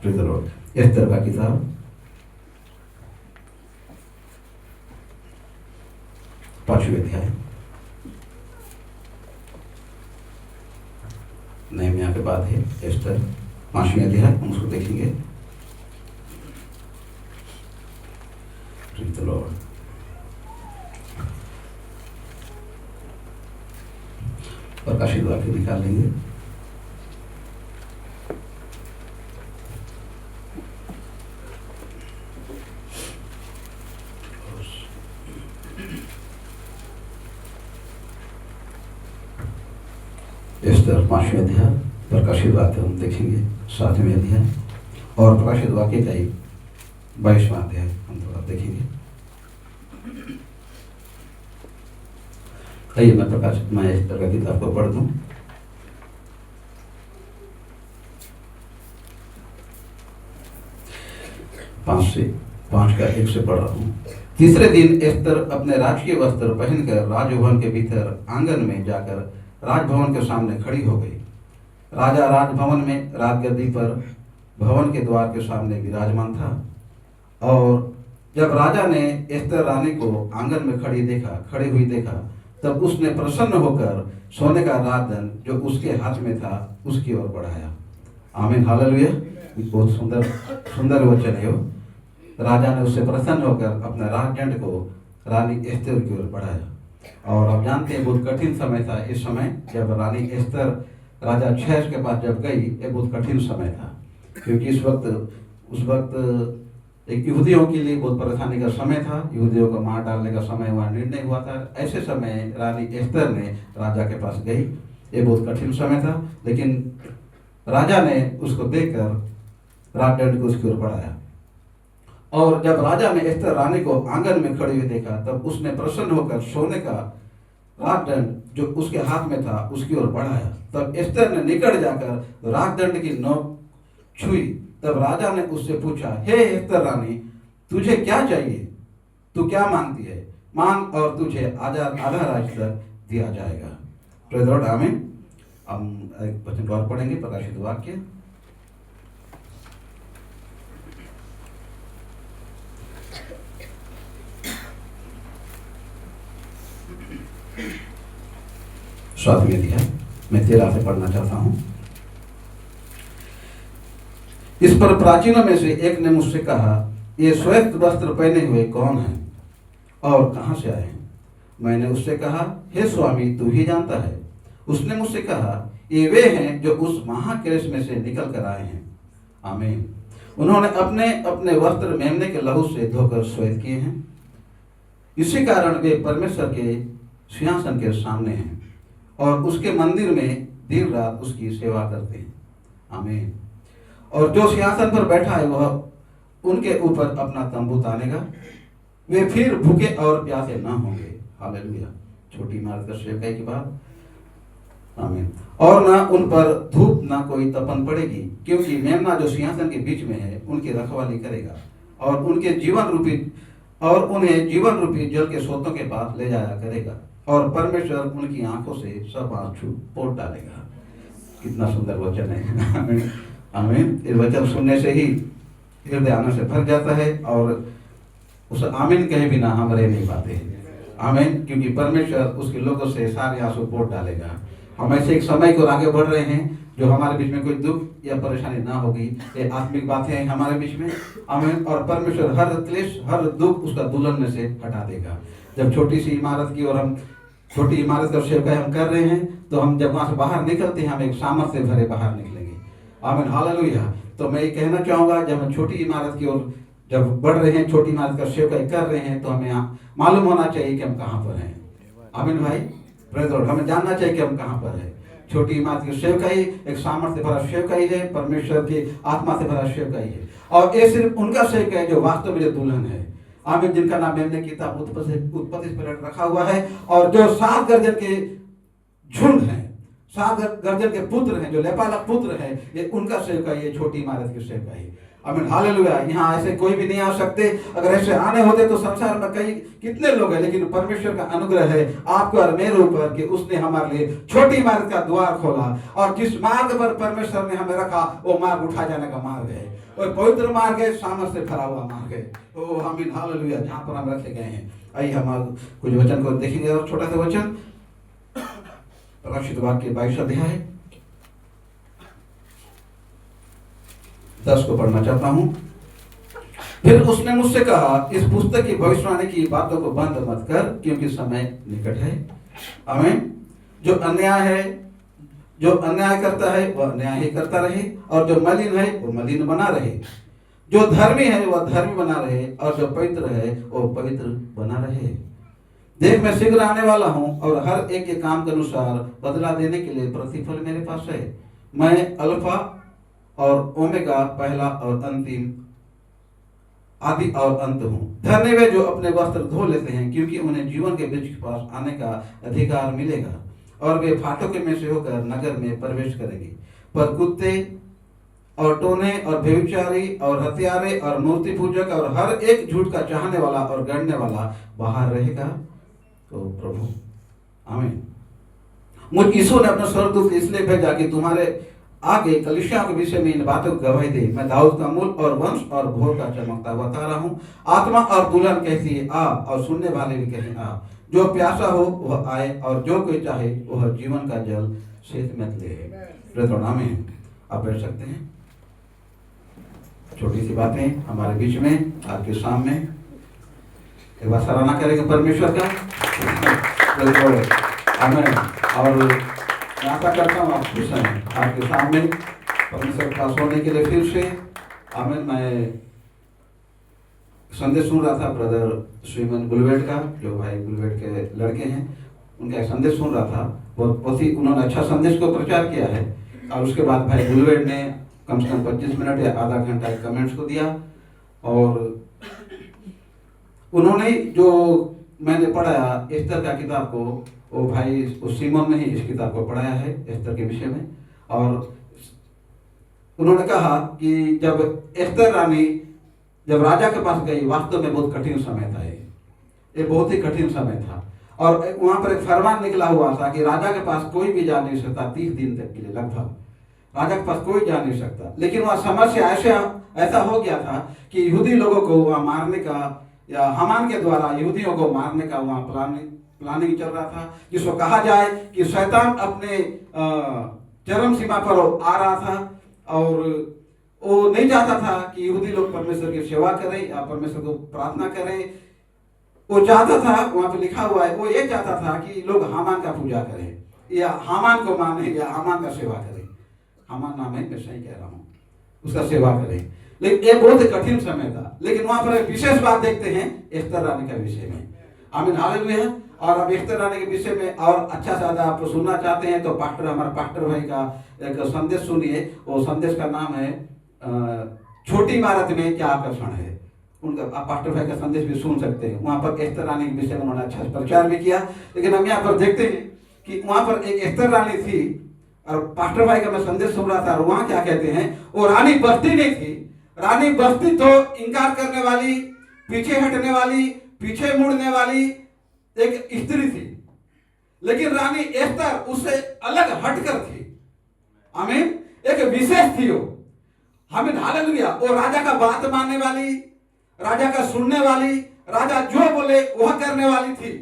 Praise the Lord. Esther का किताब 5वें अध्याय, नहम्याह के बाद है एस्तर, 5वें अध्याय, हम उसको देखेंगे। Praise the Lord. प्रकाशित वाक्य निकाल लेंगे। एस्तर 5वें अध्याय, प्रकाशित वाक्य हम देखेंगे 7वें अध्याय, और प्रकाशित वाक्य का ही 22वां अध्याय हम थोड़ा देखेंगे। आइए मैं एस्तर का किताब को पढ़ दूं। 5 का 1 से पढ़ रहा हूँ। तीसरे दिन एस्तर अपने राजकीय वस्त्र पहनकर राजभवन के भीतर आंगन में जाकर राजभवन के सामने खड़ी हो गई। राजा राजभवन में राजगद्दी पर भवन के द्वार के सामने विराजमान था। और जब राजा ने एस्तर रानी को आंगन में खड़ी हुई देखा, तब उसने प्रसन्न होकर सोने का राजदंड जो उसके हाथ में था उसकी ओर बढ़ाया। आमीन, हालेलुया। बहुत सुंदर सुंदर वचन है। राजा ने उससे प्रसन्न होकर अपना राजदंड को रानी एस्तर की ओर बढ़ाया। और आप जानते हैं बहुत कठिन समय था इस समय, जब रानी एस्तर राजा छेस के पास जब गई, ये बहुत कठिन समय था, क्योंकि उस वक्त एक यहूदियों के लिए बहुत परेशानी का समय था। यहूदियों को मार डालने का समय वहाँ निर्णय हुआ था। ऐसे समय रानी एस्तर ने राजा के पास गई। ये बहुत कठिन समय था, लेकिन राजा ने उसको देखकर राजदंड को उसकी ओर बढ़ाया। और जब राजा ने एस्तर रानी को आंगन में खड़ी हुई देखा, तब उसने प्रसन्न होकर सोने का राजदंड जो उसके हाथ में था उसकी ओर बढ़ाया। तब एस्तर ने निकट जाकर राजदंड की नोक छुई। तब राजा ने उससे पूछा, हे एस्तर रानी, तुझे क्या चाहिए? तू क्या मांगती है? मांग और तुझे आधा राज्य तक दिया जाएगा। प्रेज़ द लॉर्ड, आमीन। हम एक वचन और पढ़ेंगे, प्रकाशित वाक्य 7वें अध्याय, मैं 13 से पढ़ना चाहता हूँ। इस पर प्राचीनों में से एक ने मुझसे कहा, ये श्वेत वस्त्र पहने हुए कौन है और कहाँ से आए हैं? मैंने उससे कहा, हे स्वामी, तू ही जानता है। उसने मुझसे कहा, ये वे हैं जो उस महाक्लेश में से निकल कर आए हैं। आमीन। उन्होंने अपने अपने वस्त्र मेमने के लहू से धोकर श्वेत किए हैं। इसी कारण वे परमेश्वर के सिंहासन के सामने हैं और उसके मंदिर में दिन रात उसकी सेवा करते हैं। आमीन। और जो सिंहासन पर बैठा है वह उनके ऊपर अपना तंबू तानेगा। वे फिर भूखे और प्यासे न होंगे। हालेलुया। छोटी इमारत का सेवकाई की बात। आमीन। और ना उन पर धूप ना कोई तपन पड़ेगी, क्योंकि मेमना जो सिंहासन के बीच में है उनकी रखवाली करेगा और उन्हें जीवन रूपी जल के स्रोतों के पास ले जाया करेगा, और परमेश्वर उनकी आंखों से सब आंसू पोंछ डालेगा। कितना सुंदर वचन है। आमीन, आमीन। इस वचन सुनने से ही हृदय आनंद से भर जाता है और उस आमीन कहे बिना हम रह नहीं पाते। आमीन। क्योंकि परमेश्वर उसके लोगों से सारे आंसू पोंछ डालेगा। हम ऐसे एक समय को आगे बढ़ रहे हैं जो हमारे बीच में कोई दुख या परेशानी ना होगी। ये आत्मिक बातें हैं हमारे बीच में। आमीन। और परमेश्वर हर क्लेश हर दुख उसका दुल्हन में से हटा देगा। जब छोटी सी इमारत की और हम छोटी इमारत का सेवकाई हम कर रहे हैं, तो हम जब वहाँ से बाहर निकलते हैं हम एक सामर्थ्य से भरे बाहर निकलेंगे। आमीन, हालेलुया। तो मैं ये कहना चाहूँगा, जब हम छोटी इमारत की ओर जब बढ़ रहे हैं, छोटी इमारत का सेवकाई कर रहे हैं, तो हमें मालूम होना चाहिए कि हम कहाँ पर हैं। आमीन भाई, प्रेज़ द लॉर्ड। हमें जानना चाहिए कि हम कहाँ पर हैं। छोटी इमारत की सेवकाई एक सामर्थ्य भरा सेवकाई है, परमेश्वर की आत्मा से भरा सेवकाई है। और ये सिर्फ उनका सेवकाई जो वास्तव में जो दुल्हन है। आमीन। जिनका नाम मेमने की किताब उत्पत्ति से रखा हुआ है, और जो 7 गर्जन के झुंड हैं, 7 गर्जन के पुत्र हैं, जो लेपाला पुत्र है, ये उनका सेवकाई है, छोटी इमारत की सेवकाई। आमीन हालेलुया। यहाँ ऐसे कोई भी नहीं आ सकते। अगर ऐसे आने होते तो संसार में कई कितने लोग हैं, लेकिन परमेश्वर का अनुग्रह है आपको और मेरे ऊपर कि उसने हमारे लिए छोटी मार्ग का द्वार खोला, और जिस मार्ग पर परमेश्वर ने हमें रखा वो मार्ग उठा जाने का मार्ग है, और पवित्र मार्ग है, सामर्थ से भरा हुआ मार्ग है। तो आमीन हालेलुया, जहाँ पर हम रखे गए हैं। आइए हम कुछ वचन को देखेंगे, और छोटा सा वचन प्रकाशित वाक्य 22 अध्याय 10 को पढ़ना चाहता हूं। फिर उसने मुझसे कहा, इस पुस्तक की भविष्यवाणी की बातों को बंद मत कर, क्योंकि समय निकट है। आमीन। जो अन्याय करता है वह अन्याय ही करता रहे, और जो मलिन है वो मलिन बना रहे। जो धर्मी है वह धर्मी बना रहे, और जो पवित्र है वो पवित्र बना रहे। देख, मैं शीघ्र आने वाला हूं, और हर एक के काम के अनुसार बदला देने के लिए प्रतिफल मेरे पास है। मैं अल्फा और ओमेगा, पहला और अंतिम, आदि और अंत हूँ। धन्य वे जो अपने वस्त्र धो लेते हैं, क्योंकि उन्हें जीवन के वृक्ष के पास आने का अधिकार मिलेगा, और वे फाटकों में से होकर नगर में प्रवेश करेंगे। पर कुत्ते और टोने और व्यभिचारी और हत्यारे और मूर्ति पूजक और हर एक झूठ का चाहने वाला और गढ़ने वाला बाहर रहेगा। तो प्रभु आमीन। मुझ यीशु ने अपना स्वर्गदूत इसलिए भेजा कि तुम्हारे आगे कलीसिया के विषय में इन बातों की गवाही दे। मैं दाऊद का मूल और वंश और भोर का चमकता बता रहा हूँ। आत्मा और दुल्हन कहती है आ, और सुनने वाले भी कहें आ। जो प्यासा हो वह आए, और जो कोई चाहे वह जीवन का जल शीत में ले। आमीन। आप बैठ सकते हैं। छोटी सी बातें हमारे बीच में आपके सामने, एक बार सराहना करेंगे परमेश्वर का। आमीन। और मैं आशा करता हूँ आप खुश हैं आपके सामने परमेश्वर के पास होने के लिए फिर से। आमीन। मैं संदेश सुन रहा था ब्रदर श्रीमन गुलवेट का, जो भाई गुलवेट के लड़के हैं, उनका एक संदेश सुन रहा था। बहुत ही उन्होंने अच्छा संदेश को प्रचार किया है, और उसके बाद भाई गुलवेट ने कम से कम 25 मिनट या आधा घंटा कमेंट्स को दिया। और उन्होंने जो मैंने पढ़ाया एस्तर का किताब को, वो भाई उस सीमोन ने ही इस किताब को पढ़ाया है एस्तर के विषय में। और उन्होंने कहा कि जब एस्तर रानी जब राजा के पास गई, वास्तव में बहुत कठिन समय था। ये बहुत ही कठिन समय था, और वहां पर एक फरमान निकला हुआ था कि राजा के पास कोई भी जा नहीं सकता 30 दिन तक के लिए, लगभग राजा के पास कोई जा नहीं सकता। लेकिन वह समस्या ऐसा हो गया था कि यहूदी लोगों को वहां मारने का, या हामान के द्वारा यहूदियों को मारने का वहां प्लानिंग चल रहा था, जिसको कहा जाए कि शैतान अपने चरम सीमा पर आ रहा था, और वो नहीं चाहता था कि यहूदी लोग परमेश्वर की सेवा करें या परमेश्वर को प्रार्थना करें। वो चाहता था, वहां पे लिखा हुआ है, वो ये चाहता था कि लोग हामान का पूजा करें, या हामान को माने, या हामान का सेवा करें। हामान नाम है, मैं सही कह रहा हूँ, उसका सेवा करें। लेकिन ये बहुत ही कठिन समय था। लेकिन वहां पर एक विशेष बात देखते हैं एस्तर रानी के विषय में। आमीन हालेलुया। और अब एस्तर रानी के विषय में और अच्छा से ज्यादा आप सुनना चाहते हैं तो हमारे पास्टर भाई का एक संदेश सुनिए। वो संदेश का नाम है छोटी इमारत में क्या आकर्षण है। उनका आप पास्टर भाई का संदेश भी सुन सकते हैं। वहां पर एस्तर रानी के विषय में उन्होंने अच्छा प्रचार भी किया। लेकिन हम यहाँ पर देखते हैं कि वहां पर एक एस्तर रानी थी, और पास्टर भाई का मैं संदेश सुन रहा था, और वहां क्या कहते हैं, वो रानी बस्ती नहीं थी। रानी बस्ती तो इनकार करने वाली, पीछे हटने वाली, पीछे मुड़ने वाली एक स्त्री थी, लेकिन रानी एस्तर उससे अलग हटकर थी। आमीन। एक विशेष थी वो। आमीन हालेलुया। वो राजा का बात मानने वाली, राजा का सुनने वाली, राजा जो बोले वह करने वाली थी।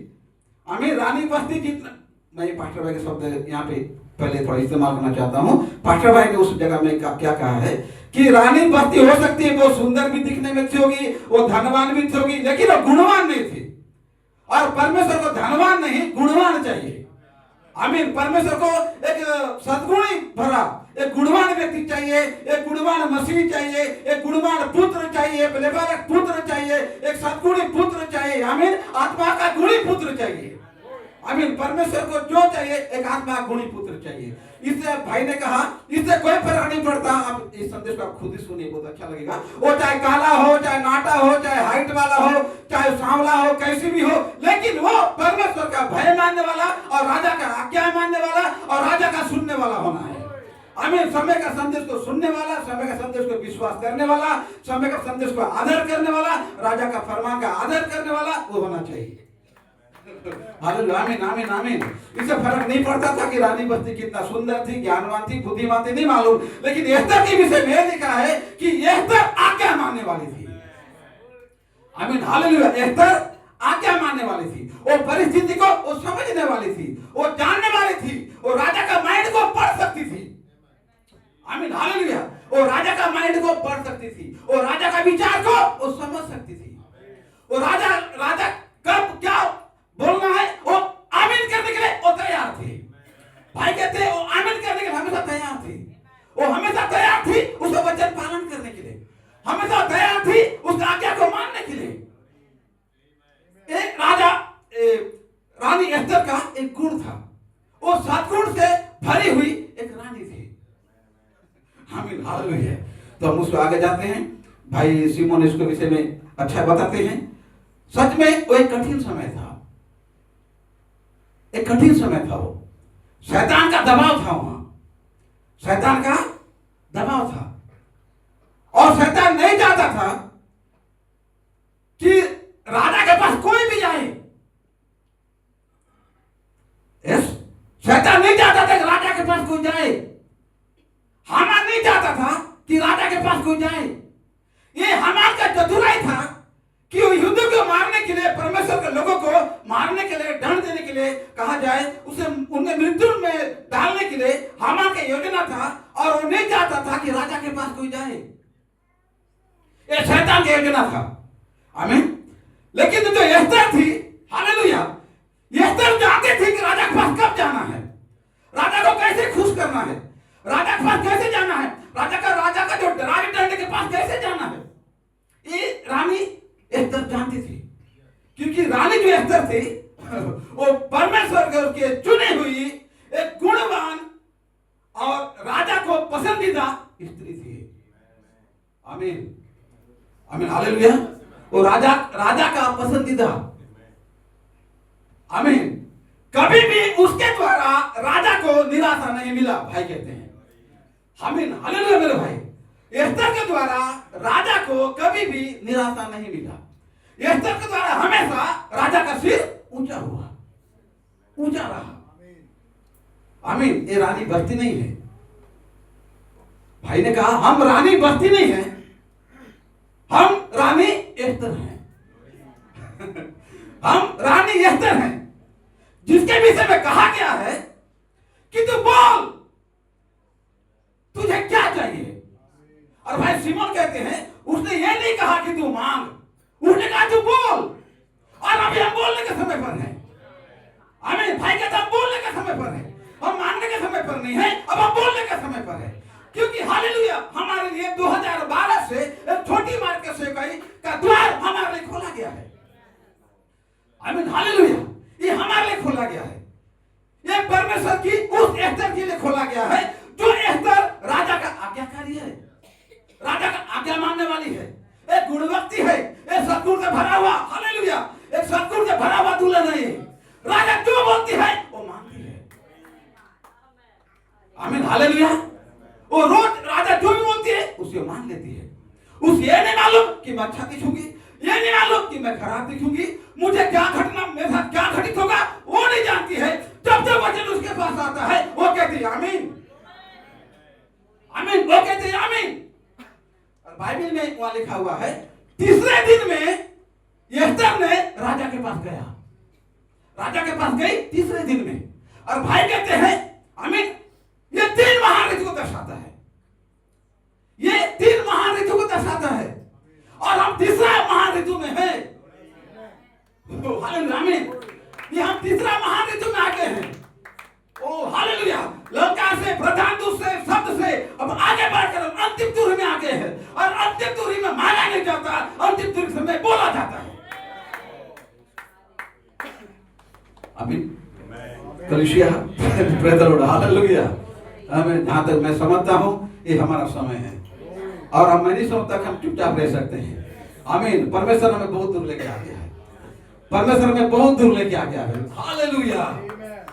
आमीन। रानी बस्ती कितना, मैं पास्टर भाई के शब्द यहाँ पे पहले थोड़ा इस्तेमाल करना चाहता हूँ। पास्टर भाई ने उस जगह में क्या कहा है कि रानी बस्ती हो सकती है, वो सुंदर भी दिखने में थी होगी, वो धनवान भी थी होगी, लेकिन वो गुणवान नहीं थी। और परमेश्वर को धनवान नहीं, गुणवान चाहिए। आमीन। परमेश्वर को एक सद्गुणी भरा एक गुणवान व्यक्ति चाहिए, एक गुणवान मसीह चाहिए, एक गुणवान पुत्र चाहिए, एक पुत्र चाहिए, एक सद्गुणी पुत्र चाहिए। आमीन। आत्मा का गुणी पुत्र चाहिए। आमीन। परमेश्वर को जो चाहिए, एक आत्मा गुणी पुत्र चाहिए। इससे भाई ने कहा इससे कोई फर्क नहीं पड़ता। आप इस संदेश को आप खुद ही सुनिए, बहुत अच्छा लगेगा। वो चाहे काला हो, चाहे नाटा हो, चाहे हाइट वाला हो, चाहे सांवला हो, कैसी भी हो, लेकिन वो परमेश्वर का भय मानने वाला और राजा का आज्ञा मानने वाला और राजा का सुनने वाला होना है। हमें समय का संदेश को सुनने वाला, समय का संदेश को विश्वास करने वाला, समय का संदेश को आदर करने वाला, राजा का फरमान का आदर करने वाला वो होना चाहिए। आमीन आमीन आमीन। इससे फर्क नहीं पड़ता था कि रानी बस्ती कितना सुंदर थी, ज्ञानवान थी, बुद्धिमान थी, नहीं मालूम, लेकिन एस्तर के विषय में लिखा है कि एस्तर आज्ञा मानने वाली थी। आमीन हालेलुया। एस्तर आज्ञा मानने वाली थी, वो परिस्थिति को वो समझने वाली थी, वो जानने वाली थी, वो राजा का माइंड को पढ़ सकती थी। आमीन हालेलुया। वो राजा का माइंड को पढ़ सकती थी, वो राजा का विचार को वो समझ सकती थी। वो राजा कब क्या बोलना है वो आमीन करने के लिए वो तैयार थी। भाई कहते हैं वो आमीन करने के लिए हमेशा तैयार थी। वो हमेशा तैयार थी उसका वचन पालन करने के लिए, हमेशा तैयार थी उसका आज्ञा को मानने के लिए। एक रानी एस्तर का एक गुण था, वो सद्गुण से भरी हुई एक रानी थी। आमीन हालेलुया। तो हम उसको आगे जाते हैं। भाई सिमोन इसके विषय में अच्छा बताते हैं। सच में वो एक कठिन समय था, एक कठिन समय था। वो शैतान का दबाव था, वहां शैतान का दबाव था, और शैतान नहीं चाहता था कि राजा के पास कोई भी जाए। शैतान नहीं चाहता था कि राजा के पास कोई जाए। हामान नहीं चाहता था कि राजा के पास कोई जाए। ये हामान का चतुराई था कि वो युद्ध को मारने के लिए, परमेश्वर के लोगों को मारने के लिए, दंड देने के लिए कहा जाए, उसे उनके मृत्यु में डालने के लिए हामान का योजना था, और वो नहीं चाहता था कि राजा के पास कोई जाए। ये शैतान की योजना था। आमीन। लेकिन जो एस्तर थी, हालेलुया, एस्तर जानती थी कि राजा के पास कब जाना है, राजा को कैसे खुश करना है, राजा के पास कैसे जाना है, राजा का जो राजदंड के पास कैसे जाना है। ये रानी एस्तर जानती थी, क्योंकि रानी जो एस्तर थी वो परमेश्वर के चुनी हुई एक गुणवान और राजा को पसंदीदा स्त्री थी। आमीन आमीन हालेलुया। वो राजा का पसंदीदा। आमीन। कभी भी उसके द्वारा राजा को निराशा नहीं मिला, भाई कहते हैं। आमीन हालेलुया मेरे भाई। एस्तर के द्वारा राजा को कभी भी निराशा नहीं मिला। एस्तर के द्वारा हमेशा राजा का सिर ऊंचा हुआ, ऊंचा रहा। आमीन। ये रानी बस्ती नहीं है। भाई ने कहा हम रानी बस्ती नहीं है, हम रानी एस्तर हैं। हम रानी एस्तर हैं, जिसके विषय में कहा गया है कि तू बोल, तुझे क्या चाहिए। और भाई सिमोन कहते हैं उसने ये नहीं कहा कि तू मांग, उसने कहा तू बोल। और अभी हम बोलने के समय पर हैं। आमीन। भाई कहते हम बोलने के समय पर हैं, हम मांगने के समय पर नहीं है, अब हम बोलने के समय पर है। क्योंकि हालेलुया हमारे लिए 2012 से एक छोटी मार्केट सेवकाई का द्वार हमारे लिए खोला गया है। आमीन हालेलुया। ये हमारे लिए खोला गया है। ये परमेश्वर की उस एस्तर के लिए खोला गया है जो एस्तर राजा का आज्ञाकारी है, राजा का आज्ञा मानने वाली है, एक गुणवक्ति है, एक सद्गुण से भरा हुआ, हालेलुया, एक सद्गुण से भरा हुआ दुल्हन है। राजा जो बोलती है वो मानती है। आमीन हालेलुया। वो रोज राजा जो भी बोलती है उसे मान लेती है। उसे ये नहीं मालूम कि मैं अच्छा दिखूंगी, ये नहीं मालूम कि मैं खराब दिखूंगी, मुझे क्या घटना, मेरे साथ क्या घटित होगा वो नहीं जानती है। जब जब वचन उसके पास आता है वो कहती है आमीन आमीन, वो कहती है आमीन। और बाइबल में वहां लिखा हुआ है तीसरे दिन में एस्तर ने राजा के पास गया, राजा के पास गई तीसरे दिन में। और भाई कहते हैं आमीन, ये 3 महान ऋतु को दर्शाता है, ये 3 महान ऋतु को दर्शाता है, और हम तीसरा महान ऋतु में है। हालेलुया आमीन। ये हम तीसरा महान ऋतु में आ गए हैं। ओ हालेलुया। लंका से, प्रधान दूत से, शब्द से अब आगे बढ़कर अंतिम तुरी में आ गए हैं, और अंतिम तुरी में मांगा नहीं जाता, अंतिम तुरी में बोला जाता है। आमीन कलीसिया प्रेज द लॉर्ड हालेलुया। हमें जहां तक मैं समझता हूं ये हमारा समय है, और हम नहीं समझता कि हम चुपचाप रह सकते हैं। आमीन। परमेश्वर हमें बहुत दूर लेके आ गया है, परमेश्वर हमें बहुत दूर लेके आ गया है। हालेलुया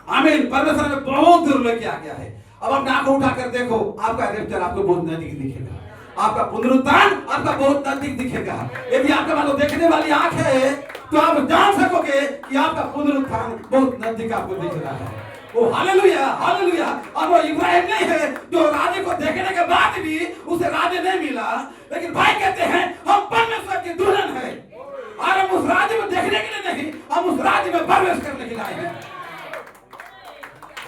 आमीन। परमेश्वर हमें बहुत दूर लेके आ गया है। अब अपने आंखों उठाकर देखो, आपका रैप्चर आपको बहुत नजदीक दिखेगा, आपका पुनरुत्थान आपका बहुत नजदीक दिखेगा। यदि आपके मान लो देखने वाली आंख है तो आप जान सकोगे कि आपका पुनरुत्थान बहुत नजदीक आपको दिख रहा है। ओ हालेलुया, हालेलुया। और वो इब्राहिम नहीं है जो राजे को देखने के बाद भी उसे राजे नहीं मिला, लेकिन भाई कहते हैं हम परमेश्वर की दुल्हन है और हम उस राज्य में देखने के लिए नहीं, हम उस राज्य में प्रवेश करने के लिए आए हैं।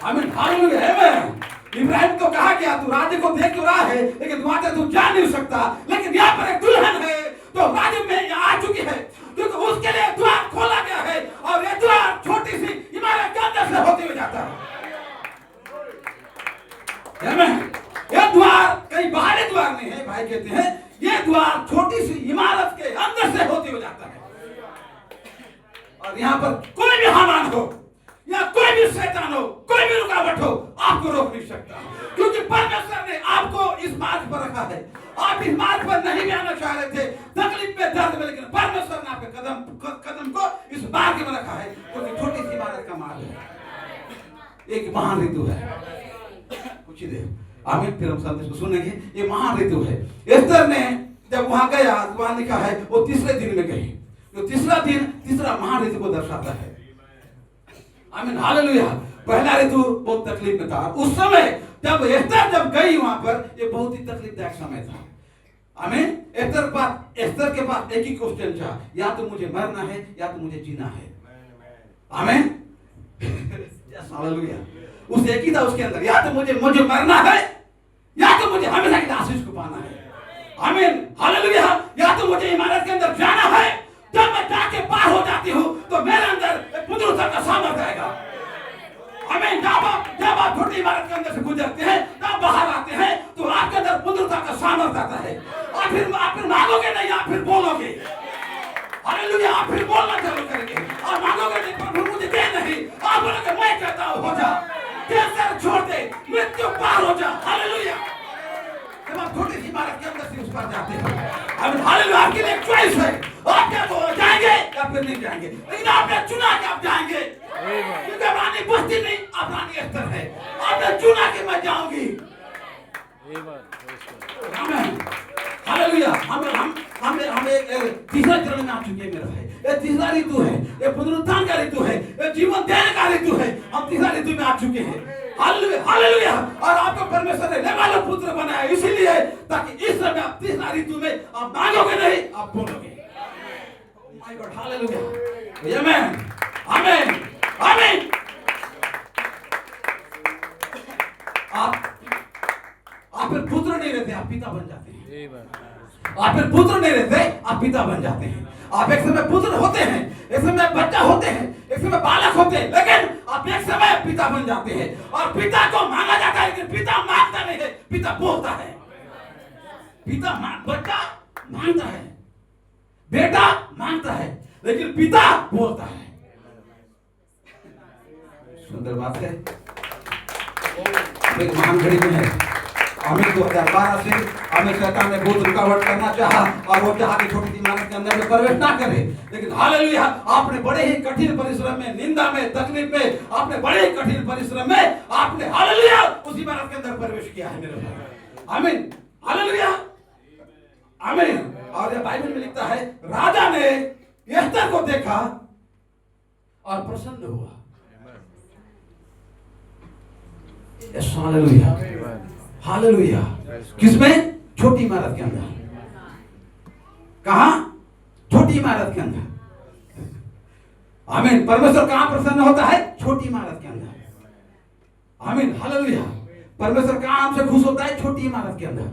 आमीन, हालेलुया, आमीन। इब्राहिम को कहा गया तू राज्य को देख तो रहा है लेकिन वहां तक तू जा नहीं सकता, लेकिन यहाँ पर एक दुल्हन है तो राज्य में आ चुकी है, क्योंकि उसके लिए द्वार खोला गया है और ये द्वार छोटी सी इमारत के अंदर से होते हुए जाता है। ये द्वार कहीं बाहरी द्वार नहीं है, भाई कहते हैं ये द्वार छोटी सी इमारत के अंदर से होते हुए जाता है। और यहाँ पर कोई भी हामान हो या कोई भी शैतान हो, कोई भी रुकावट हो, आपको रोक नहीं सकता, क्योंकि परमेश्वर ने आपको इस मार्ग पर रखा है। आप इस मार्ग पर नहीं भी आना चाह रहे थे, तकलीफ में, दर्द में, लेकिन परमेश्वर ने आपके कदम को इस मार्ग में रखा है, क्योंकि छोटी सी इमारत का मार्ग है। एक महान ऋतु है, कुछ ही देर आमीन, फिर हम संदेश को सुनेंगे। ये महान ऋतु है। एस्तर ने जब वहां गया तो वहां लिखा है वो तीसरे दिन में गई, तो तीसरा दिन तीसरा महान ऋतु को दर्शाता है। आमीन, हालेलुया। पहला ऋतु बहुत तकलीफ में था, उस समय जब एस्तर जब गई वहां पर, ये बहुत ही तकलीफदायक समय था। आमीन। एस्तर के पास एक ही क्वेश्चन था, या तो मुझे मरना है या तो मुझे जीना है। आमीन, हालेलुया। उस एक ही था उसके अंदर, या तो मुझे मरना है या तो मुझे हमेशा के आशीष को पाना है। आमीन, हालेलुया। या तो मुझे इमारत के अंदर जाना है, जब मैं जाके पार हो जाती हूँ तो मेरे अंदर एक पुनरुत्थान का सामर्थ्य आएगा। आमीन। जब आप छोटी इमारत के अंदर से गुजरते हैं, तब बाहर आते हैं तो आपके अंदर पुनरुत्थान का सामर्थ्य आता है। और फिर आप फिर मांगोगे नहीं, आप फिर बोलोगे। हालेलुया। आप फिर बोलना चालू करेंगे और मांगोगे नहीं, प्रभु मुझे दे नहीं, आप बोलोगे मैं कहता हूँ हो जा, कैंसर छोड़ दे, मृत्यु पार हो जा। हालेलुया। जब आप छोटी सी इमारत के अंदर से उस पर जाते हैं, अब हालेलुया, आपके लिए एक चॉइस है, आप क्या तो जाएंगे या फिर नहीं जाएंगे, लेकिन आपने चुना कि आप जाएंगे, क्योंकि रानी बस्ती नहीं, आप रानी एस्तर है, आपने चुना कि मैं जाऊंगी। आमीन, हालेलुया। हम एक तीसरा चरण में आ चुके हैं मेरे भाई। ये तीसरा ऋतु है, ये पुनरुत्थान का ऋतु है, ये जीवन देने का ऋतु है। हम तीसरा ऋतु में आ चुके हैं। Hallelujah, hallelujah. और आपको परमेश्वर ने लेवाला पुत्र बनाया इसीलिए ताकि इस समय आप तीसरा ऋतु में आप मांगोगे नहीं, आप बोलोगे। माय गॉड, हालेलुया, आमीन, आमीन, आमीन। आप फिर पुत्र नहीं रहते, आप पिता बन जाते हैं। आप फिर पुत्र नहीं रहते, आप पिता बन जाते हैं। आप एक समय पुत्र होते हैं, एक समय बच्चा होते हैं, एक समय बालक होते हैं, लेकिन आप एक समय पिता बन जाते हैं। और पिता को मांगा जाता है, लेकिन पिता मांगता नहीं है, पिता बोलता है। बच्चा मांगता है, बेटा मांगता है, लेकिन पिता बोलता है। सुंदर बात है। एक महान घड़ी में है, हमें 2012 से हमें शैतान ने बहुत रुकावट करना चाहा और वो चाहा कि छोटी सी इमारत के अंदर में प्रवेश ना करे, लेकिन हालेलुया, आपने बड़े ही कठिन परिश्रम में, निंदा में, तकलीफ में, आपने बड़े ही कठिन परिश्रम में आपने हालेलुया उस इमारत के अंदर प्रवेश किया है मेरे भाई। आमीन, हालेलुया, आमीन। और ये बाइबल में लिखता है, राजा ने एस्तर को देखा और प्रसन्न हुआ। Hallelujah, hallelujah. किसमें? छोटी इमारत के अंदर। कहां? छोटी इमारत के अंदर। आमीन। परमेश्वर कहां प्रसन्न होता है? छोटी इमारत के अंदर। आमीन, हालेलुया। परमेश्वर कहां हमसे खुश होता है? छोटी इमारत के अंदर,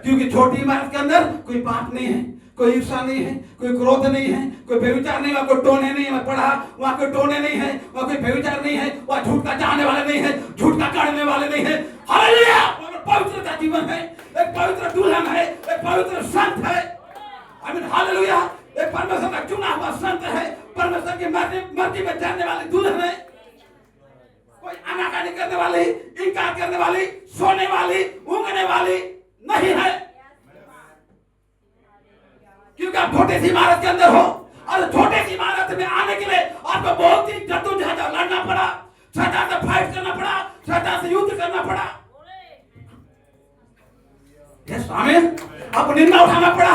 क्योंकि छोटी इमारत के अंदर कोई पाप नहीं है, कोई ईर्षा नहीं है, कोई क्रोध नहीं है, कोई व्यभिचार नहीं, वहां कोई टोने नहीं है। मैं पढ़ा, वहां कोई टोने नहीं है, वहां कोई व्यभिचार नहीं है, वहां झूठ का चाहने वाले नहीं है, झूठ का करने वाले नहीं है। हालेलुया। पवित्र का जीवन है, एक पवित्र दुल्हन है, एक पवित्र संत है। आमीन, हालेलुया। एक परमेश्वर का चुना हुआ संत है, परमेश्वर की मर्जी में चलने वाली दुल्हन है। कोई आनाकानी करने वाली, इनकार करने वाली, सोने वाली, ऊँघने वाली नहीं है, क्योंकि आप छोटी सी इमारत के अंदर हो। और छोटी सी इमारत में आने के लिए आपको बहुत ही जद्दोजहद लड़ना पड़ा, शैतान से फाइट करना पड़ा, शैतान से युद्ध करना पड़ा। यस आमीन। आपको निंदा उठाना पड़ा,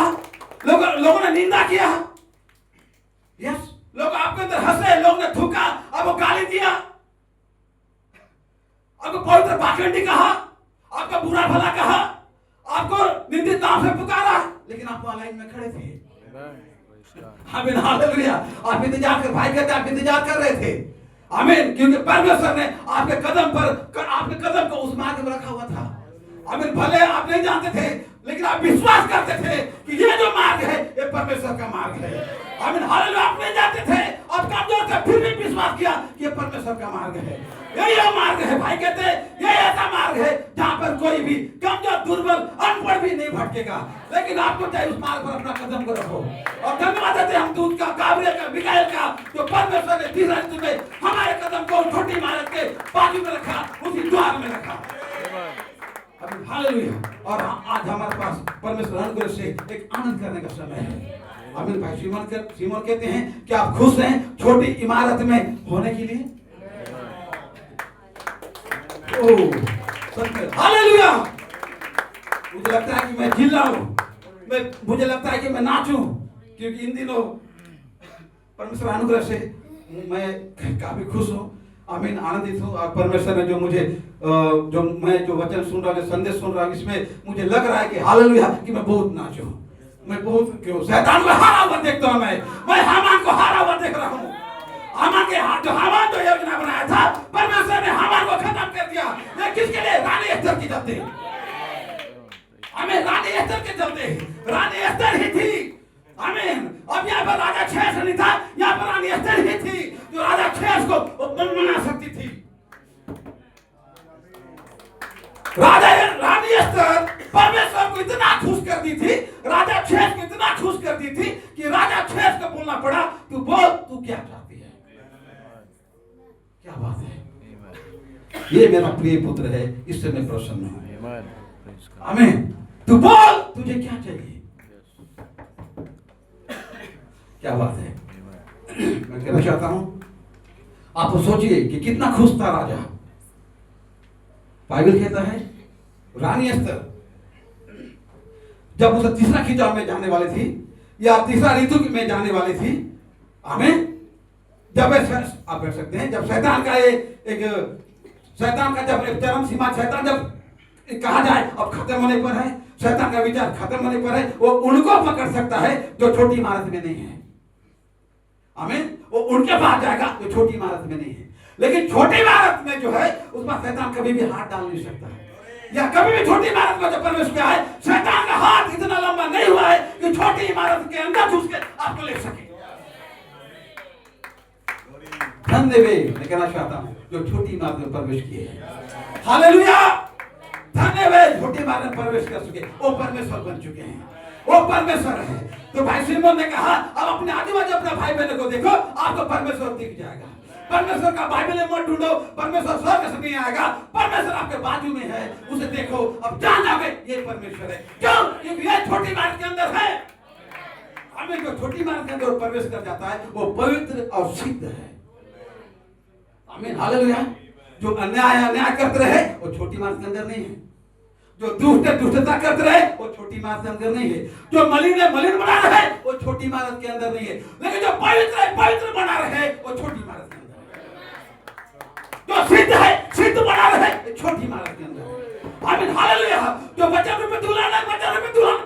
लोगों ने निंदा किया, यस, लोग आपके अंदर हंसे, लोगों ने थूका, आपको गाली दिया, आपको पवित्र पाखंडी कहा, आपका बुरा भला कहा, आपको निंदित नाम से पुकारा, लेकिन आप लाइन में खड़े थे। आमीन हालेलुया। आप इंतजार कर, भाई कहते आप इंतजार कर रहे थे, आमीन, क्योंकि परमेश्वर ने आपके कदम को उस मार्ग में रखा हुआ था। आमीन। भले आप नहीं जानते थे, लेकिन आप विश्वास करते थे कि ये जो मार्ग है ये परमेश्वर का मार्ग है। आमीन हालेलुया। आप नहीं जानते थे, आप कमजोर थे, फिर भी विश्वास किया कि ये परमेश्वर का मार्ग है, यही मार्ग है। भाई कहते हैं ये ऐसा मार्ग है जहां पर कोई भी कमजोर, दुर्बल, अनपढ़ भी नहीं भटकेगा, लेकिन आपको चाहिए उस मार्ग पर अपना कदम को रखो। और धन्यवाद देते हम दूत का, गाब्रिएल का, मिकाएल का, जो परमेश्वर ने तीसरा ऋतु में हमारे कदम को छोटी इमारत के बाजू में रखा, उसी द्वार में रखा। हालेलुया। और आज हमारे पास परमेश्वर अनुग्रह से एक आनंद करने का समय है। आमीन। भाई सीमोन कहते हैं कि आप खुश हैं छोटी इमारत में होने के लिए। हालेलुया। मुझे लगता है कि मैं चिल्लाऊं, मुझे लगता है कि मैं नाचूं, क्योंकि इन दिनों परमेश्वर अनुग्रह से मैं काफी खुश हूं। आमीन, आनंदित हूँ। और परमेश्वर ने जो मुझे मैं जो वचन सुन रहा हूँ, संदेश सुन रहा हूँ, इसमें मुझे लग रहा है कि हालेलुया कि मैं बहुत नाचूं, मैं बहुत, क्यों शैतान को हारा हुआ देखता हूँ, मैं हामान को हारा हुआ देख रहा हूँ। हामान जो योजना बनाया था, परमेश्वर ने हामान को खत्म कर दिया। ये किसके लिए? रानी एस्तर की चलते, हमें रानी एस्तर के चलते, रानी एस्तर ही थी। आमीन। अब यहाँ पर राजा खेस नहीं था, यहाँ पर रानी एस्तर ही थी जो राजा खेस को बना सकती थी। रानी एस्तर परमेश्वर को इतना खुश कर दी थी, राजा खेस को इतना खुश कर दी थी कि राजा खेस को बोलना पड़ा, तू बोल, तू क्या चाहती है। क्या बात है। ये मेरा प्रिय पुत्र है, इससे मैं प्रसन्न हूं। आमीन। तू बोल, तुझे क्या चाहिए। क्या बात है। मैं कहना चाहता हूं, आप सोचिए कि कितना खुश था राजा। बाइबल कहता है रानी एस्तर जब उसे तीसरा खिताब में जाने वाली थी, या तीसरा ऋतु में जाने वाली थी, आमीन, जब आप कह सकते हैं, जब शैतान का शैतान का जब एक चरम सीमा, शैतान जब कहा जाए अब खत्म होने पर है, शैतान का विचार खत्म होने पर है, वो उनको पकड़ सकता है जो छोटी इमारत में नहीं है। आमीन। वो उनके पास जाएगा जो छोटी इमारत में नहीं है, लेकिन छोटी इमारत में जो है उसमें शैतान कभी भी हाथ डाल नहीं सकता है, या कभी भी छोटी इमारत में जब प्रवेश किया है, शैतान का हाथ इतना लंबा नहीं हुआ है कि छोटी इमारत के अंदर घुस के आपको ले सके। धन्यवाद मैं कहना चाहता हूं जो छोटी इमारत में प्रवेश किए हैं। हालेलुया। धन्यवाद। छोटी इमारत में प्रवेश कर चुके, वो परमेश्वर बन चुके हैं, वो परमेश्वर है। तो भाई सिमोन ने कहा, अब अपने आजू-बाजू अपने भाई बहनों को देखो, आपको परमेश्वर दिख जाएगा। परमेश्वर का बाइबल में मत ढूंढो, परमेश्वर स्वर्ग से नहीं आएगा, परमेश्वर आपके बाजू में है, उसे देखो, अब जान जाओगे ये परमेश्वर है। क्यों? क्योंकि ये छोटी इमारत के अंदर है। हमें जो छोटी इमारत के अंदर प्रवेश कर जाता है वो पवित्र और सिद्ध है। आमीन हालेलुया। जो अन्याय करते रहे वो छोटी इमारत के अंदर नहीं है, जो दुष्टता करते रहे वो छोटी इमारत के अंदर नहीं है, जो मलिन बना रहे वो छोटी इमारत के अंदर नहीं है, लेकिन जो पवित्र बना रहे वो छोटी इमारत के अंदर है। जो सिद्ध है, सिद्ध बना रहे छोटी इमारत के अंदर है। आमीन हालेलुया। जो वचन रूपी दुल्हन है, वचन रूपी दुल्हन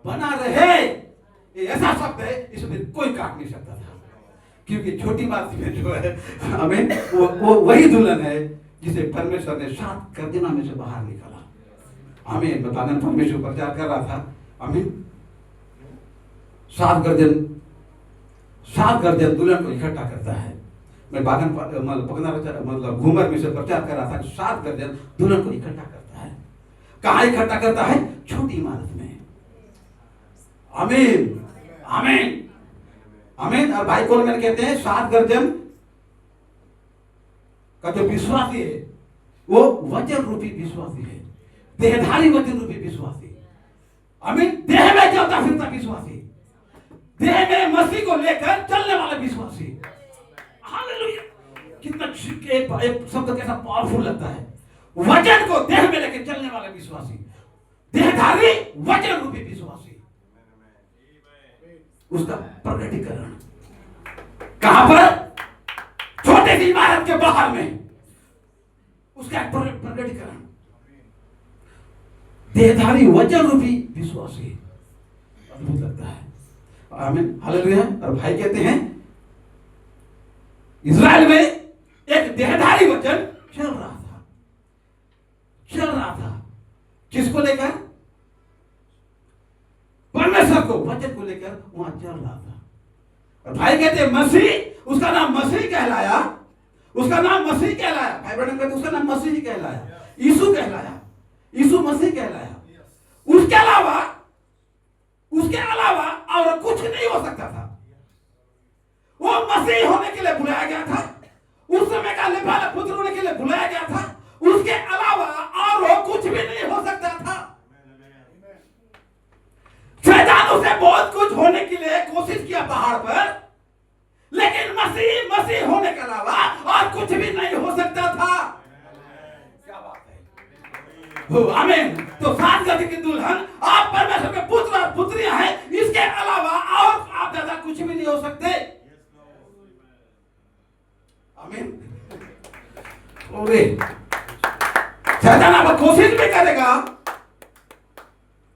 बना रहे, ये ऐसा शब्द है इसमें कोई काट नहीं सकता था, क्योंकि छोटी इमारत में जो है, आमीन, वो वही दुल्हन है जिसे परमेश्वर ने 7 गर्जना में से बाहर निकाला। आमीन। बताना परमेश्वर प्रचार कर रहा था। आमीन। 7 गर्जन दुल्हन को इकट्ठा करता है। मैं बागन मतलब घूमर में से प्रचार कर रहा था कि 7 गर्जन दुल्हन को इकट्ठा करता है। कहाँ इकट्ठा करता है? छोटी इमारत में। आमीन आमीन आमीन। और भाई कोलमैन कहते हैं 7 गर्जन का जो विश्वासी है वो वचन रूपी विश्वासी है, देहधारी वचन रूपी विश्वासी। आमीन। देह में चलता फिरता विश्वासी, देह में मसीह को लेकर चलने वाला विश्वासी। हालेलुया। कितना शब्द कैसा पावरफुल लगता है। वचन को देह में लेकर चलने वाला विश्वासी, देहधारी वचन रूपी विश्वासी, उसका प्रकटीकरण कहां पर? छोटे सी इमारत के बाहर में उसका प्रकटीकरण, देहधारी वचन रूपी विश्वासी। अद्भुत लगता है। आमीन, हालेलुया। और भाई कहते हैं इज़राइल में एक देहधारी वचन चल रहा था। किसको लेकर? परमेश्वर को, वचन को लेकर वहां चल रहा था। और भाई कहते हैं मसीह, उसका नाम मसीह कहलाया, उसका नाम मसीह कहलाया। भाई बहन कहते उसका नाम मसीह कहलाया, यीशु कहलाया, यीशु मसीह कहलाया। उसके अलावा और कुछ नहीं हो सकता था। वो मसीह होने के लिए बुलाया गया था, उस समय का लेपाला पुत्र होने के लिए बुलाया गया था। उसके अलावा और वो कुछ भी नहीं हो सकता था। शैतान उसे बहुत कुछ होने के लिए कोशिश किया पहाड़ पर, लेकिन मसीह होने के अलावा और कुछ भी नहीं हो सकता था। क्या बात है? आमीन। तो सात गति की दुल्हन आप परमेश्वर के पुत्र और पुत्रियां हैं, इसके अलावा और आप ज्यादा कुछ भी नहीं हो सकते। आमीन। शैतान आपको कोशिश भी करेगा,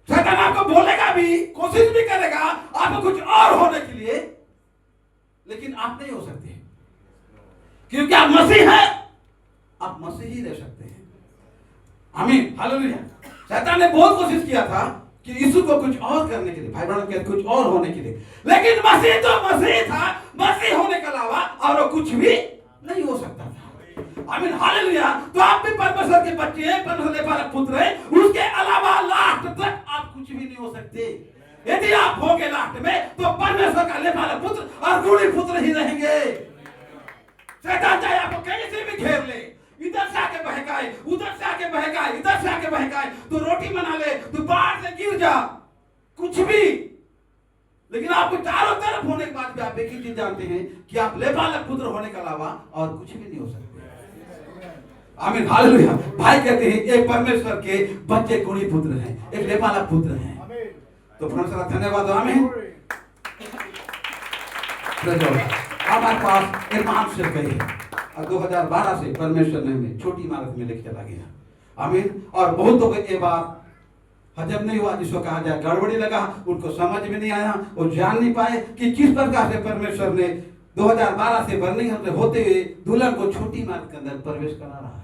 शैतान आपको बोलेगा भी, कोशिश भी करेगा आपको कुछ और होने के लिए, लेकिन आप नहीं हो सकते, क्योंकि आप मसीह हैं। आप मसीह ही रह सकते हैं। आमीन, हालेलुया। शैतान ने बहुत कोशिश किया था कि यीशु को कुछ और करने के लिए, भाई बहन कहते कुछ और होने के लिए, लेकिन मसीह तो मसीह था। मसीह होने के अलावा और कुछ भी नहीं हो सकता था। आमीन, हालेलुया। तो आप भी परमेश्वर के बच्चे हैं, परमेश्वर के पालक पुत्र हैं, उसके अलावा लास्ट तक आप कुछ भी नहीं हो सकते। यदि आप होंगे लास्ट में, तो परमेश्वर का लेपाला पुत्र और गुणी पुत्र ही रहेंगे। शैतान चाहे आपको कहीं से भी घेर ले, इधर से आके बहकाए, उधर से आके बहकाए, इधर से आके बहकाए, तो रोटी बना ले, तो बाहर से गिर जा, कुछ भी, लेकिन आपको चारों तरफ होने के बाद भी आप एक ही चीज जानते हैं कि आप लेपालक पुत्र होने के अलावा और कुछ भी नहीं हो सकते। आमीन, हालेलुया। भाई कहते हैं एक परमेश्वर के बच्चे गुणी पुत्र हैं, एक लेपालक पुत्र हैं। तो परमेश्वर का धन्यवाद। आमीन। हमारे पास इरमान से गई और 2012 से परमेश्वर ने हमें छोटी इमारत में लेके चला गया। आमीन। और बहुतों को ये बात हजम नहीं हुआ, जिसको कहा जाए गड़बड़ी लगा, उनको समझ में नहीं आया, वो जान नहीं पाए कि किस प्रकार से परमेश्वर ने 2012 से बर्मिंघम में होते हुए दुल्हन को छोटी इमारत के अंदर प्रवेश करा रहा है।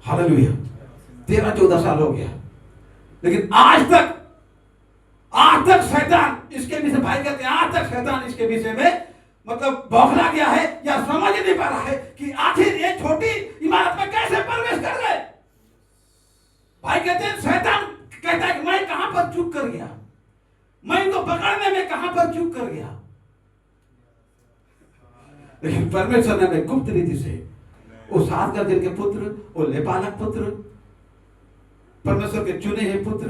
हालेलुया। 13-14 साल हो गया, लेकिन आज तक शैतान इसके विषय, भाई कहते हैं आज तक शैतान इसके विषय में मतलब बौखला गया है या समझ नहीं पा रहा है कि आखिर ये छोटी इमारत में कैसे प्रवेश कर गए। भाई कहते हैं शैतान कहता है कि मैं कहां पर चूक कर गया, मैं इनको पकड़ने में कहां पर चूक कर गया, लेकिन परमेश्वर ने हमें गुप्त रीति से वो 7 गर्दन के पुत्र, वो लेपालक पुत्र, परमेश्वर के चुने हुए पुत्र,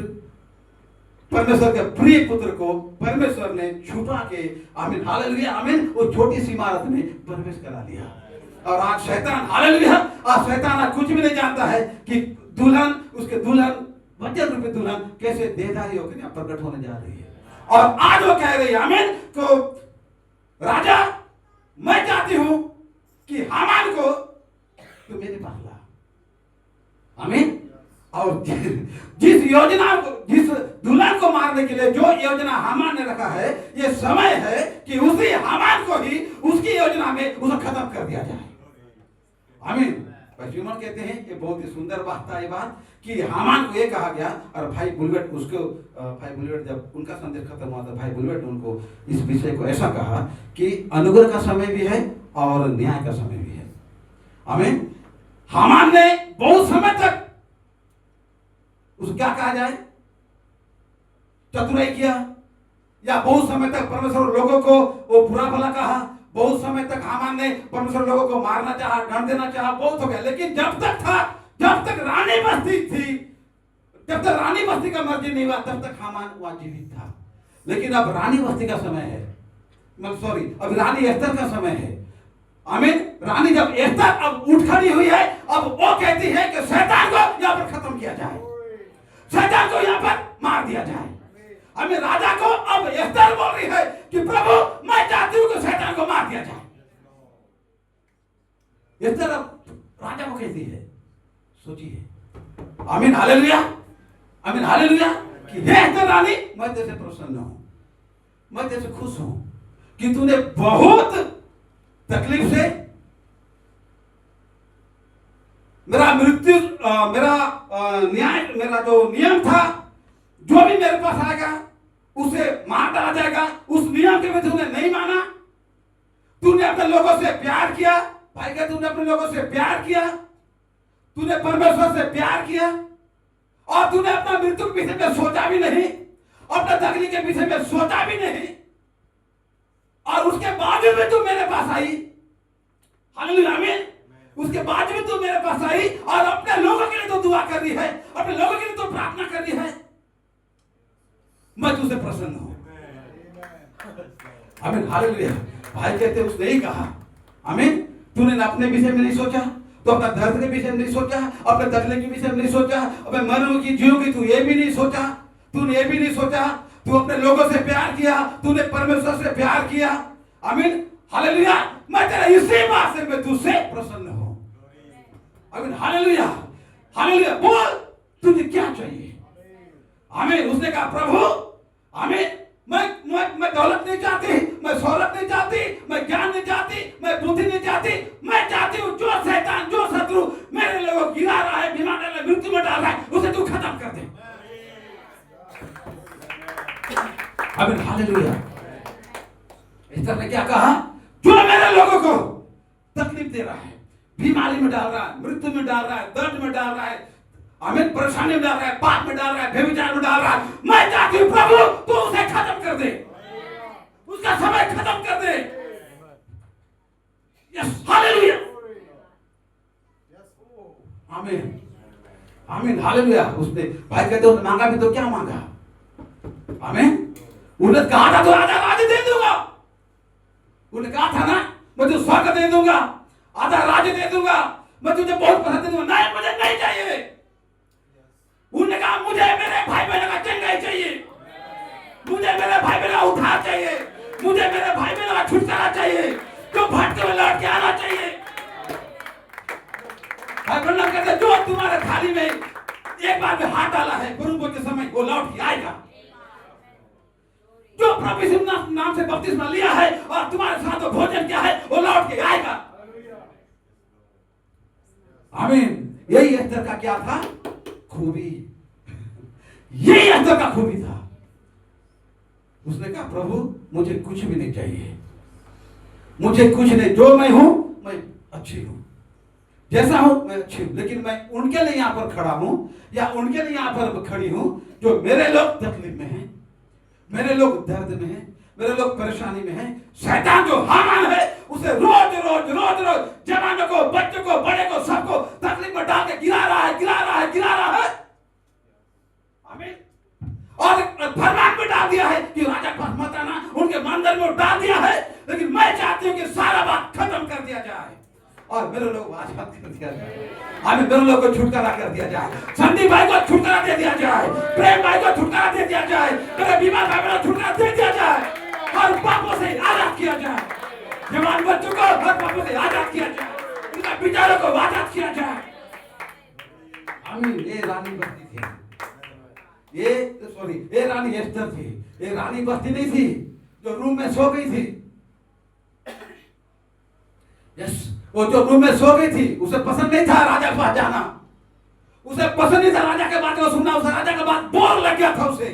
परमेश्वर के प्रिय पुत्र को परमेश्वर ने छुपा के, आमीन, हालेलुया, आमीन, वो छोटी सी इमारत में प्रवेश करा दिया। और आज शैतान, हालेलुया, आज शैतान आज कुछ भी नहीं जानता है कि दुल्हन, उसके दुल्हन, वचन रूपी दुल्हन कैसे देहधारी होकर यहाँ प्रकट होने जा रही है। और आज वो कह रही है, आमीन, को राजा मैं चाहती हूं कि हामान को तो मेरे पास ला। आमीन। और जिस योजना को, जिस दुल्हन को मारने के लिए जो योजना हामान ने रखा है, ये समय है कि उसी हामान को ही उसकी योजना में उसे खत्म कर दिया जाए। आमीन। पश्चिमन कहते हैं, ये बहुत ही सुंदर बात था ये बात कि हामान को ये कहा गया, और भाई बुलवेट उसको, भाई बुलवेट जब उनका संदेश खत्म हुआ था, भाई बुलवेट ने उनको इस विषय को ऐसा कहा कि अनुग्रह का समय भी है और न्याय का समय भी है। आमीन। हामान ने बहुत समय तक उसको क्या कहा जाए, चतुराई किया, या बहुत समय तक परमेश्वर लोगों को वो बुरा भला कहा, बहुत समय तक हामान ने परमेश्वर लोगों को मारना चाहा, दंड देना चाहा, बहुत हो गया। लेकिन जब तक रानी बस्ती थी, जब तक रानी बस्ती का मर्जी नहीं हुआ, तब तक हामान वहां जीवित था। लेकिन अब रानी बस्ती का समय है, मतलब सॉरी, अब रानी एस्तर का समय है, आमीन। रानी जब एस्तर अब उठ खड़ी हुई है, अब वो कहती है कि शैतान को यहाँ पर खत्म किया जाए, शैतान को यहाँ पर मार दिया जाए। हमें राजा को अब एस्तर बोल रही है कि प्रभु मैं चाहती हूँ कि शैतान को मार दिया जाए। एस्तर अब राजा को कहती है, सोचिए, आमीन हालेलुया, आमीन हालेलुया, कि हे एस्तर रानी, मैं तेरे से प्रसन्न हूं, मैं तेरे से खुश हूं कि तूने बहुत तकलीफ से मेरा मृत्यु, मेरा न्याय, मेरा जो नियम था, जो भी मेरे पास आएगा उसे मार डाला जाएगा, उस नियम के में तूने नहीं माना। तूने अपने लोगों से प्यार किया, भाई का तूने अपने लोगों से प्यार किया, तूने परमेश्वर से प्यार किया, और तूने अपना मृत्यु के विषय में सोचा भी नहीं, अपने तकलीफ के विषय में सोचा भी नहीं, और उसके बाद भी तू मेरे पास आई, हालेलुया आमीन। उसके बाद भी तू मेरे पास आई और अपने लोगों के लिए तो दुआ कर रही है, अपने लोगों के लिए तो प्रार्थना कर रही है, मैं तुझसे प्रसन्न हूं, आमीन हालेलुया। भाई कहते उसने ही कहा, आमीन, तूने अपने विषय में नहीं सोचा, तो अपना दर्द के विषय में नहीं सोचा, अपने तकलीफ के विषय में नहीं सोचा, अपने मरूंगी जीऊंगी, तू ये भी नहीं सोचा, तूने ये भी नहीं सोचा, तू अपने लोगों से प्यार किया, तूने परमेश्वर से प्यार किया, आमीन हालेलुया। मैं तेरा इसी बात से मैं तुझसे प्रसन्न हूं, आमीन हालेलुया, हालेलुया। बोल तुझे क्या चाहिए, आमीन। उसने कहा प्रभु, आमीन, मैं दौलत नहीं चाहती, मैं शौहरत नहीं चाहती, मैं ज्ञान नहीं चाहती, मैं बुद्धि नहीं चाहती, मैं चाहती हूँ जो शैतान, जो शत्रु मेरे लोगों गिरा रहा है, बीमारी में, मृत्यु में डाल रहा है, उसे तू खत्म कर दे, आमीन हालेलुया। इस तरह ने क्या कहा, जो मेरे लोगों को तकलीफ दे रहा है, बीमारी में डाल रहा है, मृत्यु में डाल रहा है, दर्द में डाल रहा है, आमीन, परेशानी में डाल रहा है, पाप में डाल रहा है, व्यभिचार में डाल रहा है, मैं चाहती हूँ प्रभु तू उसे खत्म कर दे, उसका समय खत्म कर दे, यस हालेलुया, आमीन, आमीन हालेलुया। उसने भाई कहते उसने मांगा भी तो क्या मांगा, आमीन। उन्होंने कहा था तो आधा राज्य दे दूंगा, उन्होंने कहा था ना मैं तुझे स्वर्ग दे दूंगा, आधा राज्य दे दूंगा, मैं तुझे बहुत पसंद दे दूंगा, नहीं मुझे नहीं चाहिए। उन्होंने कहा मुझे मेरे भाई बहनों का चंगाई चाहिए, मुझे मेरे भाई बहनों का उद्धार चाहिए, मुझे मेरे भाई बहनों का छुटकारा चाहिए, जो भटके हुए लौट के आना चाहिए। भाई बहनों कहते जो तुम्हारे थाली में एक बार में हाथ डाला है गुरुकुल के समय वो लौट के आएगा, जो प्रभु यीशु नाम से बपतिस्मा लिया है और तुम्हारे साथ वो भोजन किया है वो लौट के आएगा, आमीन। यही एस्तर का क्या था, खूबी, यही एस्तर का खूबी था। उसने कहा प्रभु मुझे कुछ भी नहीं चाहिए, मुझे कुछ नहीं, जो मैं हूं मैं अच्छी हूं, जैसा हूं मैं अच्छी हूं, लेकिन मैं उनके लिए यहां पर खड़ा हूं या उनके लिए यहां पर खड़ी हूं जो मेरे लोग तकलीफ में हैं, मेरे लोग दर्द में हैं, मेरे लोग परेशानी में हैं। शैतान जो हामान है उसे रोज रोज रोज रोज जवानों को, बच्चों को, बड़े को, सबको तकलीफ में डाल के गिरा रहा है, गिरा रहा है, गिरा रहा है, आमीन। और फरमान में डाल दिया है कि राजा के पास मत आना, उनके मंदिर में डाल दिया है, लेकिन मैं चाहती हूँ कि सारा बात खत्म कर दिया जाए और मेरे लोग आजाद कर दिया जाए, आमीन। मेरे लोग को छुटकारा कर दिया जाए, संदीप भाई को छुटकारा दे दिया जाए, प्रेम भाई को छुटकारा दे दिया जाए, मेरे बीमार भाई को छुटकारा दे दिया जाए और पापों से आजाद किया जाए, जवान बच्चों को हर पापों से आजाद किया जाए, उनका विचारों को आजाद किया जाए, आमीन। ये रानी बस्ती थी, ये रानी एस्तर थी, ये रानी बस्ती नहीं थी जो रूम में सो गई थी, यस, वो जो रूम में सो गई थी उसे पसंद नहीं था राजा के पास जाना, उसे पसंद नहीं था राजा के बात को सुनना, उसे राजा का बात बोर लग गया था, उसे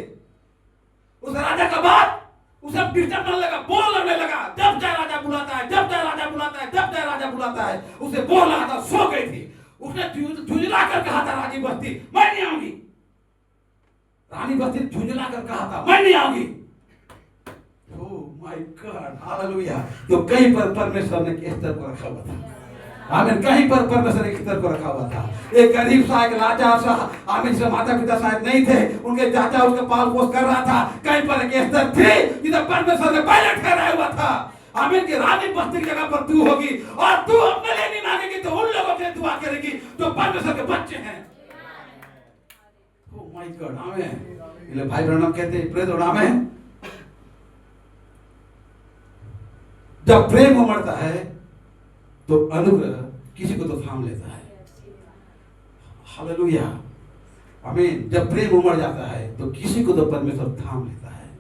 राजा का बात उसे डिस्टर्ब करने लगा, बोर लगने लगा, जब चाहे राजा बुलाता है, जब चाहे राजा बुलाता है, जब चाहे राजा बुलाता है, उसे बोर लगा था, सो गई थी। उसने झुंझला कर कहा था रानी बस्ती मैं नहीं आऊंगी, रानी बस्ती झुंझला कर कहा था मैं नहीं आऊंगी, ओह माय गॉड हालेलुया। तो कहीं पर परमेश्वर ने किस तरह को रखा हुआ था, आमीन, कहीं पर परमेश्वर ने किस तरह को रखा हुआ था। एक गरीब सा, एक लाचार सा, आमीन, से माता पिता शायद नहीं थे, उनके चाचा उसका पाल पोस कर रहा था, कहीं पर एक एस्तर थी जिसे परमेश्वर ने पहले ठहराया हुआ था, आमीन, की रानी बस्ती की जगह पर तू होगी और तू अपने लिए नहीं मांगेगी तो उन लोगों के लिए दुआ करेगी जो परमेश्वर के बच्चे हैं। ओह माय गॉड, आमीन। इसलिए भाई ब्रह्म कहते हैं प्रेज और आमीन, जब प्रेम उमड़ता है तो अनुग्रह किसी को तो थाम लेता है। हालेलुया, आमीन। जब प्रेम उमड़ जाता है तो किसी को तो परमेश्वर थाम लेता है।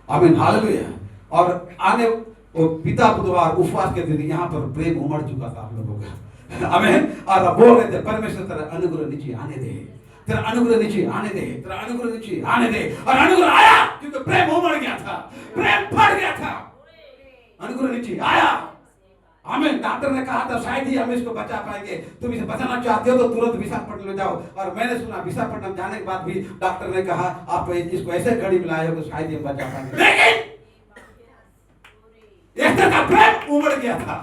आमीन, हालेलुया। और आने वो पिता बुधवार उपवास के दिन यहाँ पर प्रेम उमड़ चुका था आप लोगों का। आमीन। और अब बोल रहे थे परमेश्वर तेरा अनुग्रह नीचे आने दे, तेरा अनुग्रह नीचे आने दे, तेरा अनुग्रह नीचे आने दे। और अनुग्रह आया क्योंकि प्रेम उमड़ गया था, प्रेम फट गया था, अनुग्रह नीचे आया। आमीन। डॉक्टर ने कहा था शायद ही हम इसको बचा पाएंगे, तुम इसे बचाना चाहते हो तो तुरंत विशाखापट्टनम ले जाओ। और मैंने सुना विशाखापट्टनम जाने के बाद भी डॉक्टर ने कहा आप इसको ऐसे घड़ी में लाए हो कि शायद ही हम बचा पाएंगे। लेकिन एस्तर का प्रेम उमड़ गया था।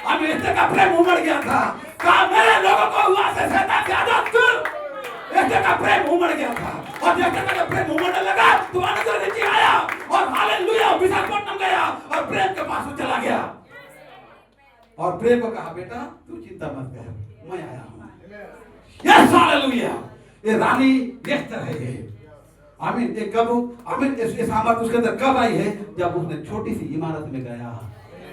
अब एस्तर का प्रेम उमड़ गया था। कहा मेरे लोगों को हुआ से शैतान से आजाद कर। एस्तर का प्रेम उमड़ गया था और जब एस्तर का प्रेम उमड़ने लगा तो अनुग्रह नीचे आया और हालेलुया विशाखापट्टनम गया और प्रेम के पास चला गया और प्रेम को कहा बेटा तू चिंता मत कर, मैं आया हूं। Yes hallelujah. ये रानी एस्तर है ये। आमीन। ये कब, आमीन, इसके सामर्थ उसके अंदर कब आई है? जब उसने छोटी सी इमारत में गया,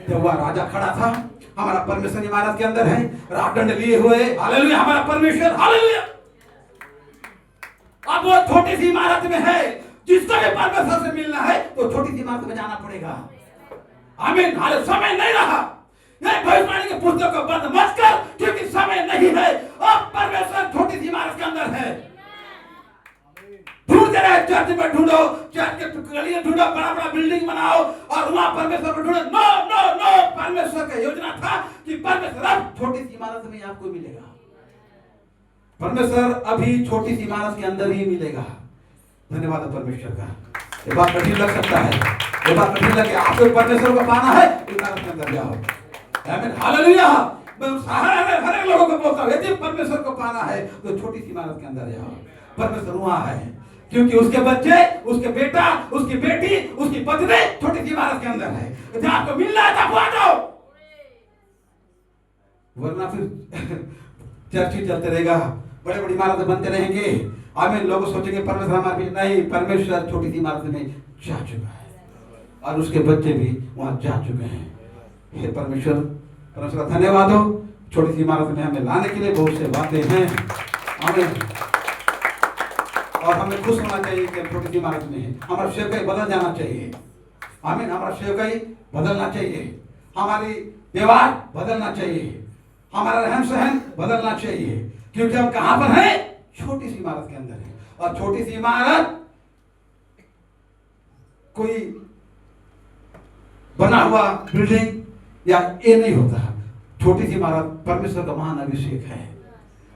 जब वह राजा खड़ा था। हमारा परमेश्वर इमारत के अंदर है, राजदंड लिए हुए, हालेलुया, हमारा परमेश्वर, हालेलुया। अब वो छोटी सी इमारत में है, जिसको भी परमेश्वर से मिलना है तो छोटी सी इमारत में जाना पड़ेगा। आमीन, हाले समय नहीं रहा। नहीं, भविष्यवाणी के पुस्तक को बंद मत कर क्योंकि समय नहीं है। अब परमेश्वर छोटी सी इमारत के अंदर है। ढूंढते रहे, चर्च में ढूंढो, चर्च के गलियां ढूंढो, बड़ा बड़ा बिल्डिंग बनाओ और वहां परमेश्वर को ढूंढो। नो नो नो, परमेश्वर का योजना था कि परमेश्वर अब छोटी सी इमारत में आपको मिलेगा। परमेश्वर अभी छोटी सी इमारत के अंदर ही मिलेगा। धन्यवाद परमेश्वर का। ये बात कठिन लग सकता है, ये बात कठिन लगे। आपको परमेश्वर को पाना है इमारत के अंदर जाओ। आमीन, हालेलुया। मैं हर एक लोगों को बोलता हूं यदि परमेश्वर को पाना है तो छोटी सी इमारत के अंदर जाओ। परमेश्वर वहां है क्योंकि उसके बच्चे, उसके बेटा, उसकी बेटी, उसकी पत्नी छोटी सी इमारत के अंदर है। जब आपको मिलना है तब आ जाओ, वरना फिर चर्च ही चलते रहेगा, बड़े बड़ी इमारतें बनते रहेंगे। आमीन। लोग सोचेंगे परमेश्वर हमारे बीच नहीं, परमेश्वर छोटी सी इमारत में जा चुका है और उसके बच्चे भी वहां जा चुके हैं। हे परमेश्वर, परमेश्वर धन्यवाद हो छोटी सी इमारत में हमें लाने के लिए बहुत से बातें हैं। आमीन। और हमें खुश होना चाहिए कि छोटी सी इमारत में है। हमारा सेवकाई बदल जाना चाहिए। आमीन। हमारा सेवकाई बदलना चाहिए, हमारी व्यवहार बदलना चाहिए, हमारा रहन सहन बदलना चाहिए क्योंकि हम कहां पर हैं? छोटी सी इमारत के अंदर है। और छोटी सी इमारत कोई बना हुआ बिल्डिंग या ये नहीं होता। छोटी सी इमारत परमेश्वर का महान अभिषेक है।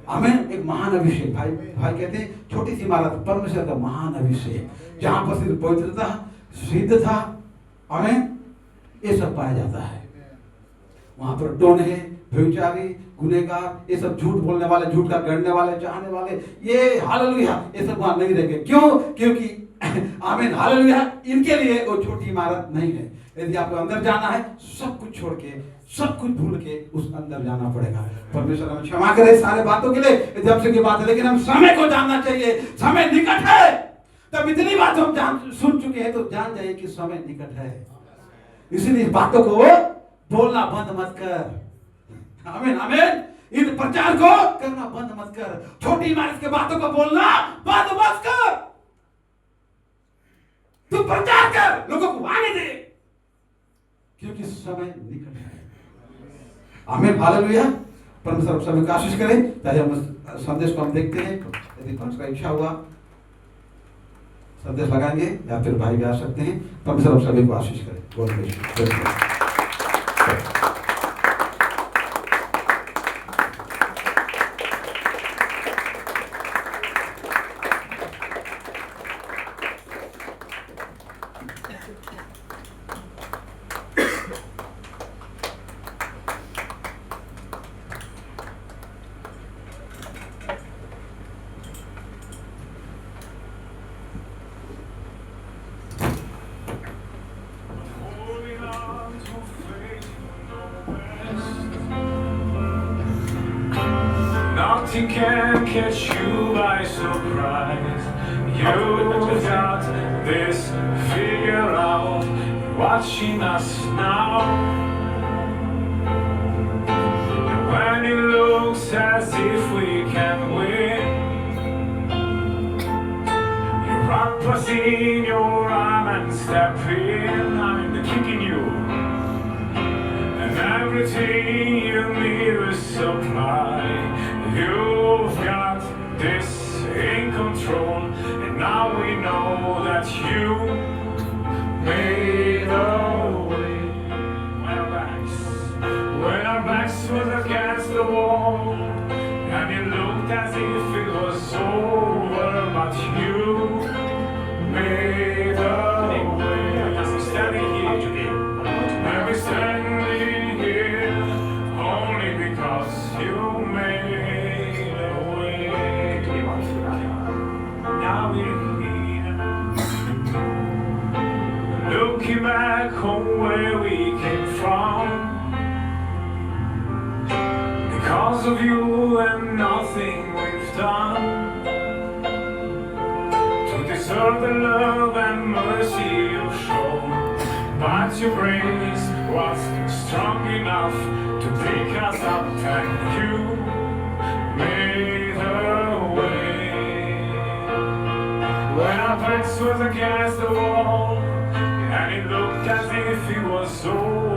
आमीन। एक महान अभिषेक, भाई भाई कहते हैं छोटी सी इमारत परमेश्वर का महान अभिषेक, जहां पर सिर्फ पवित्रता, शुद्धता, आमीन, ये सब पाया जाता है। वहां पर टोने, व्यभिचारी, गुनहगार, ये सब झूठ बोलने वाले, झूठ का गढ़ने वाले, चाहने वाले, ये हालेलुया, ये सब वहां नहीं रहेंगे। क्यों? क्योंकि आमीन, हालेलुया, इनके लिए वो छोटी इमारत नहीं है। यदि आपको अंदर जाना है सब कुछ छोड़ के, सब कुछ भूल के उस अंदर जाना पड़ेगा। परमेश्वर हमें क्षमा करे सारे बातों के लिए, जब से की बात है, लेकिन हम समय को जानना चाहिए। समय निकट है। तब इतनी बात हम सुन चुके हैं तो जान जाइए कि समय निकट है। इसलिए बातों को बोलना बंद मत कर। आमीन, आमीन। इन प्रचार को करना बंद मत कर। छोटी इमारत के बातों को बोलना बंद मत कर। तू प्रचार कर, लोगों को आने दे क्योंकि समय निकट है। आमीन, हालेलुया। परमेश्वर सभी को आशीष करें। ताकि हम संदेश को हम देखते हैं, यदि परमेश्वर का इच्छा हुआ संदेश लगाएंगे या फिर भाई भी आ सकते हैं। परमेश्वर सभी को आशीष करें। God bless you. nothing can catch you by surprise. You've got this figured out, watching us now. And when it looks as if we can win, you wrap us in your arm and step in. I'm the king in you, and everything you need is supply. You've got this in control, and now we know that you made a way. When our backs was against the wall, and it looked as if it was over, but you made a way. I'm standing here, and we're standing here only because you made a way. Now we're here, looking back on where we came from. Because of you and nothing we've done to deserve the love and mercy you've shown, but your grace was strong enough to pick us up, and you made a way. When our backs was against the wall, and it looked as if it was over,